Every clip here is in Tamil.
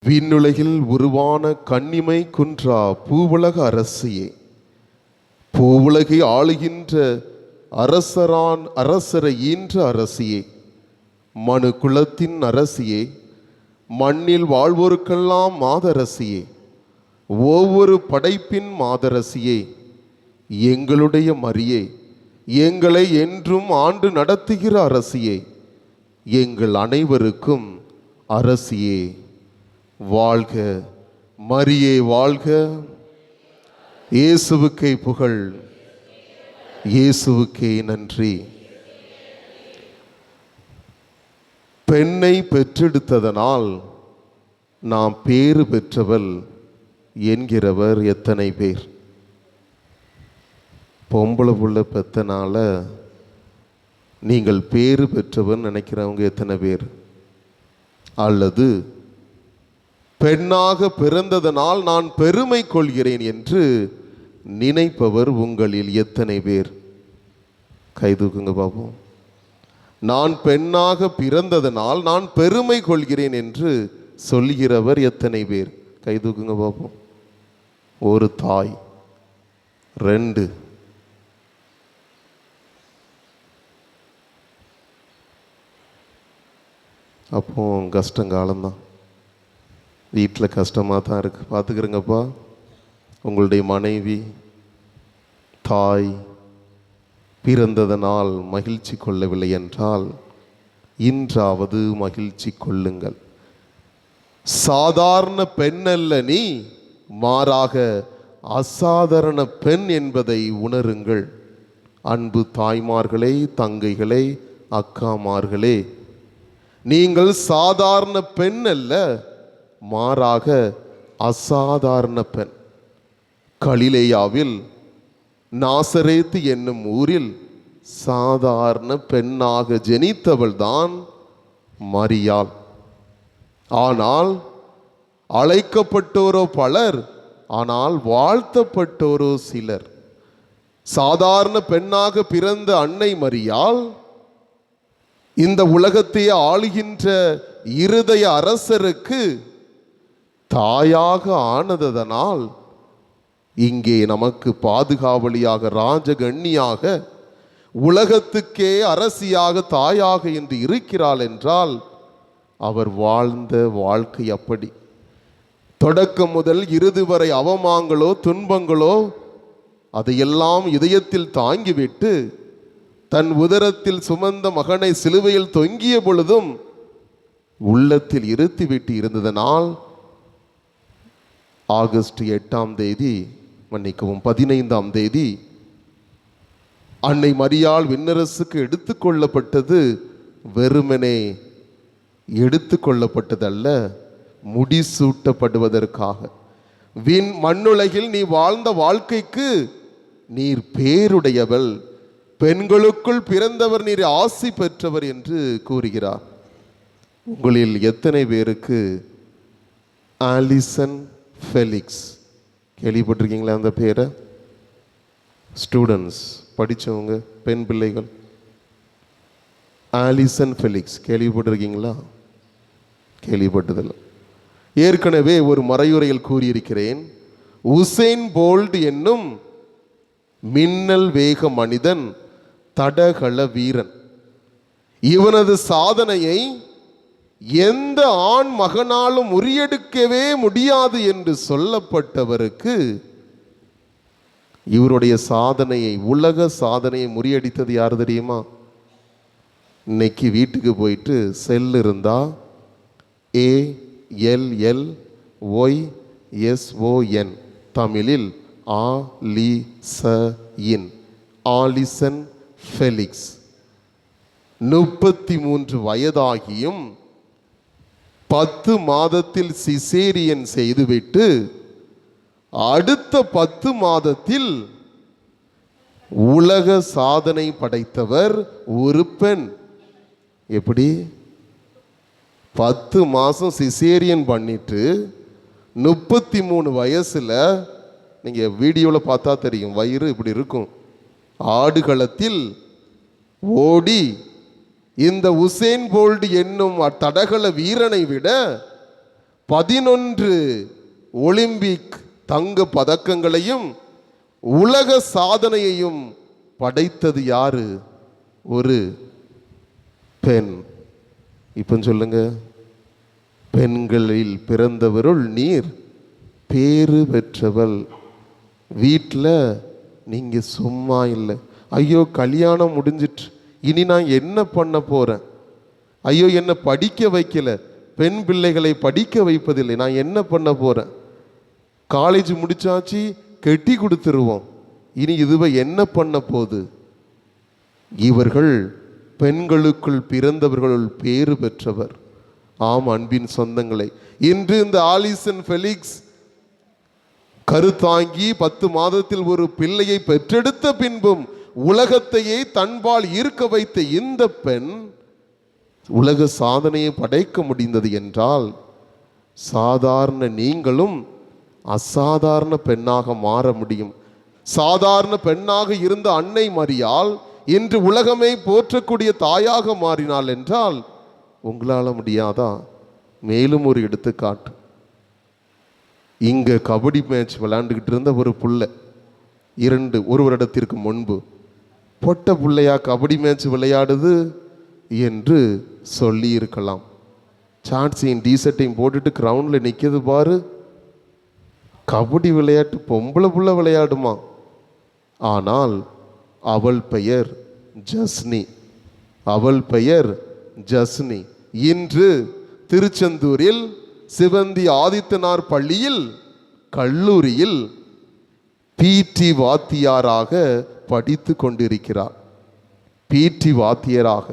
விண்ணுலகில் உருவான கன்னிமை குன்றா பூவுலக அரசியே, பூவுலகை ஆளுகின்ற அரசரை ஈன்ற அரசியே, மனு குலத்தின் அரசியே, மண்ணில் வாழ்வோருக்கெல்லாம் மாதரசியே, ஒவ்வொரு படைப்பின் மாதரசியே, எங்களுடைய மரியே, எங்களை என்றும் ஆண்டு நடத்துகிற அரசியே, எங்கள் அனைவருக்கும் அரசியே வாழ்க. மரியே வாழ்க. இயேசுவுக்கே புகழ், இயேசுவுக்கே நன்றி. பெண்ணை பெற்றெடுத்ததனால் நாம் பேறு பெற்றவள் என்கிறவர் எத்தனை பேர்? பொம்பளை புள்ள பெத்தனால நீங்கள் பேறு பெற்றவர் நினைக்கிறவங்க எத்தனை பேர்? அல்லது பெண்ணாக பிறந்ததனால் நான் பெருமை கொள்கிறேன் என்று நினைப்பவர் உங்களில் எத்தனை பேர்? கைதூக்குங்க பாப்போம். நான் பெண்ணாக பிறந்ததனால் நான் பெருமை கொள்கிறேன் என்று சொல்கிறவர் எத்தனை பேர்? கைதூக்குங்க பாப்போம். ஒரு தாய், 2. அப்போ கஷ்டங்காலம்தான், வீட்டில் கஷ்டமாக தான் இருக்குது. பார்த்துக்கிறேங்கப்பா. உங்களுடைய மனைவி, தாய் பிறந்ததனால் மகிழ்ச்சி கொள்ளவில்லை என்றால் இன்றாவது மகிழ்ச்சி கொள்ளுங்கள். சாதாரண பெண் அல்ல நீ, மாறாக அசாதாரண பெண் என்பதை உணருங்கள். அன்பு தாய்மார்களே, தங்கைகளே, அக்காமார்களே, நீங்கள் சாதாரண பெண் அல்ல, மாறாக அசாதாரண பெண். கலிலேயாவில் நாசரேத்து என்னும் ஊரில் சாதாரண பெண்ணாக ஜெனித்தவள் தான் மரியாள். ஆனால் அழைக்கப்பட்டோரோ பலர், ஆனால் வாழ்த்தப்பட்டோரோ சிலர். சாதாரண பெண்ணாக பிறந்த அன்னை மரியாள் இந்த உலகத்தையே ஆளுகின்ற இருதய அரசருக்கு தாயாக ஆனதனால் இங்கே நமக்கு பாதுகாவலியாக, ராஜகண்ணியாக, உலகத்துக்கே அரசியாக, தாயாக என்று இருக்கிறாள் என்றால் அவர் வாழ்ந்த வாழ்க்கை அப்படி. தொடக்கம் முதல் இறுதி வரை அவமானங்களோ துன்பங்களோ அதையெல்லாம் இதயத்தில் தாங்கிவிட்டு தன் உதரத்தில் சுமந்த மகனை சிலுவையில் தொங்கிய பொழுதும் உள்ளத்தில் இருத்திவிட்டு இருந்ததனால் ஆகஸ்ட் 8ஆம் தேதி, மன்னிக்கவும் 15ஆம் தேதி அன்னை மரியாள் விண்ணரசுக்கு எடுத்துக்கொள்ளப்பட்டது வெறுமனே எடுத்துக்கொள்ளப்பட்டதல்ல, முடிசூட்டப்படுவதற்காக. மண்ணுலகில் நீ வாழ்ந்த வாழ்க்கைக்கு நீர் பேருடையவள், பெண்களுக்குள் பிறந்தவர் நீர் ஆசி பெற்றவர் என்று கூறுகிறார். உங்களில் எத்தனை பேருக்கு ஆலிசன் ஃபெலிக்ஸ் கேள்விப்பட்டிருக்கீங்களா? அந்த பேரை ஸ்டூடெண்ட்ஸ், படித்தவங்க, பெண் பிள்ளைகள், ஆலிசன் ஃபெலிக்ஸ் கேள்விப்பட்டிருக்கீங்களா? கேள்விப்பட்டதில்லை. ஏற்கனவே ஒரு மறையுரையில் கூறியிருக்கிறேன். உசேன் போல்ட் என்னும் மின்னல் வேக மனிதன், தடகள வீரன். இவனது சாதனையை எந்த ஆண் மகனாலும் முறியடிக்கவே முடியாது என்று சொல்லப்பட்டவருக்கு இவருடைய சாதனையை, உலக சாதனையை முறியடித்தது யார் தெரியுமா? இன்னைக்கு வீட்டுக்கு போயிட்டு செல் இருந்தா ALLYSON, தமிழில் ஆலிசன் ஃபெலிக்ஸ், 33 வயதாகியும் 10 மாதத்தில் சிசேரியன் செய்துவிட்டு அடுத்த 10 மாதத்தில் உலக சாதனை படைத்தவர் ஒரு பெண். எப்படி? 10 மாதம் சிசேரியன் பண்ணிட்டு 33 வயசுல, நீங்க வீடியோவில் பார்த்தா தெரியும், வயிறு இப்படி இருக்கும், ஆடுகளத்தில் ஓடி இந்த உசேன் போல்ட் என்னும் தடகள வீரனை விட 11 ஒலிம்பிக் தங்க பதக்கங்களையும் உலக சாதனையையும் படைத்தது யாரு? ஒரு பெண். இப்ப சொல்லுங்க, பெண்களில் பிறந்தவருள் நீர் பேறு பெற்றவள். வீட்டில் நீங்க சும்மா இல்லை. ஐயோ கல்யாணம் முடிஞ்சிட்டு இனி நான் என்ன பண்ண போறேன், ஐயோ என்னை படிக்க வைக்கல, பெண் பிள்ளைகளை படிக்க வைப்பதில்லை, நான் என்ன பண்ண போறேன், காலேஜ் முடிச்சாச்சு கெட்டி கொடுத்துருவோம், இனி இதுவை என்ன பண்ண போகுது. இவர்கள் பெண்களுக்குள் பிறந்தவர்களுள் பேறு பெற்றவர். ஆம் அன்பின் சொந்தங்களை, இன்று இந்த ஆலிசன் ஃபெலிக்ஸ் கருத்தாங்கி 10 மாதத்தில் ஒரு பிள்ளையை பெற்றெடுத்த பின்பும் உலகத்தையே தன்பால் ஈர்க்க வைத்த இந்த பெண் உலக சாதனையை படைக்க முடிந்தது என்றால், சாதாரண நீங்களும் அசாதாரண பெண்ணாக மாற முடியும். சாதாரண பெண்ணாக இருந்த அன்னை மரியாள் இன்று உலகமே போற்றக்கூடிய தாயாக மாறினாள் என்றால் உங்களால் முடியாதா? மேலும் ஒரு எடுத்துக்காட்டு. இங்க கபடி மேட்ச் விளையாண்டுக்கிட்டு இருந்த ஒரு புள்ள, ஒரு வருடத்திற்கு முன்பு பொட்ட பிள்ளையா கபடி மேட்ச் விளையாடுது என்று சொல்லி இருக்கலாம். சாட்சியும் டிஷர்ட்டையும் போட்டுட்டு கிரவுண்டில் நிற்கிறது பாரு. கபடி விளையாட்டு பொம்பளை புள்ள விளையாடுமா? ஆனால் அவள் பெயர் ஜஸ்னி. அவள் பெயர் ஜஸ்னி. இன்று திருச்செந்தூரில் சிவந்தி ஆதித்தனார் பள்ளியில் கல்லூரியில் பிடி வாத்தியாராக படித்து கொண்டிருக்கிறார். பிடி வாத்தியராக,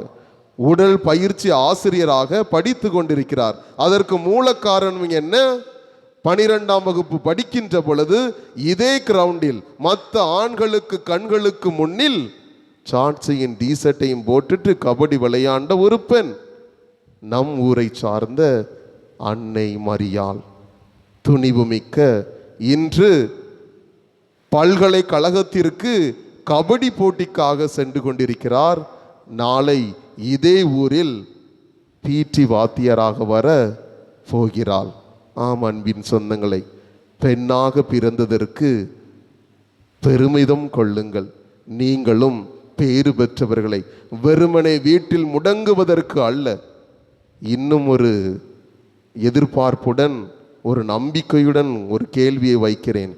உடல் பயிற்சி ஆசிரியராக படித்து கொண்டிருக்கிறார். அதற்கு மூல காரணம் என்ன? 12ஆம் வகுப்பு படிக்கின்ற பொழுது இதே கிரவுண்டில் மற்ற ஆண்களுக்கு கண்களுக்கு முன்னில் சாட்சியின் டிஷர்ட்டையும் போட்டுட்டு கபடி விளையாண்ட ஒரு பெண், நம் ஊரை சார்ந்த அன்னை மரியாள். துணிவுமிக்க இன்று பல்கலைக்கழகத்திற்கு கபடி போட்டிக்காக சென்று கொண்டிருக்கிறார். நாளை இதே ஊரில் பிடி வாத்தியராக வர போகிறாள். ஆம் அன்பின் சொந்தங்களை, பெண்ணாக பிறந்ததற்கு பெருமிதம் கொள்ளுங்கள். நீங்களும் பேறு பெற்றவர்களை வெறுமனே வீட்டில் முடங்குவதற்கு அல்ல, இன்னும் ஒரு எதிர்பார்ப்புடன், ஒரு நம்பிக்கையுடன் ஒரு கேள்வியை வைக்கிறேன்.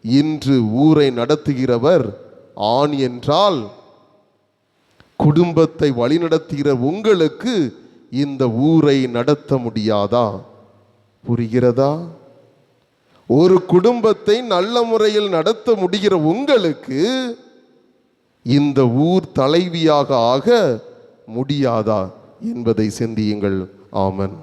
இன்று ஊரை நடத்துகிறவர் ஆண் என்றால், குடும்பத்தை வழிநடத்துகிற உங்களுக்கு இந்த ஊரை நடத்த முடியாதா? புரிகிறதா? ஒரு குடும்பத்தை நல்ல முறையில் நடத்த முடிகிற உங்களுக்கு இந்த ஊர் தலைவியாக ஆக முடியாதா என்பதை சிந்தியுங்கள். ஆமென்.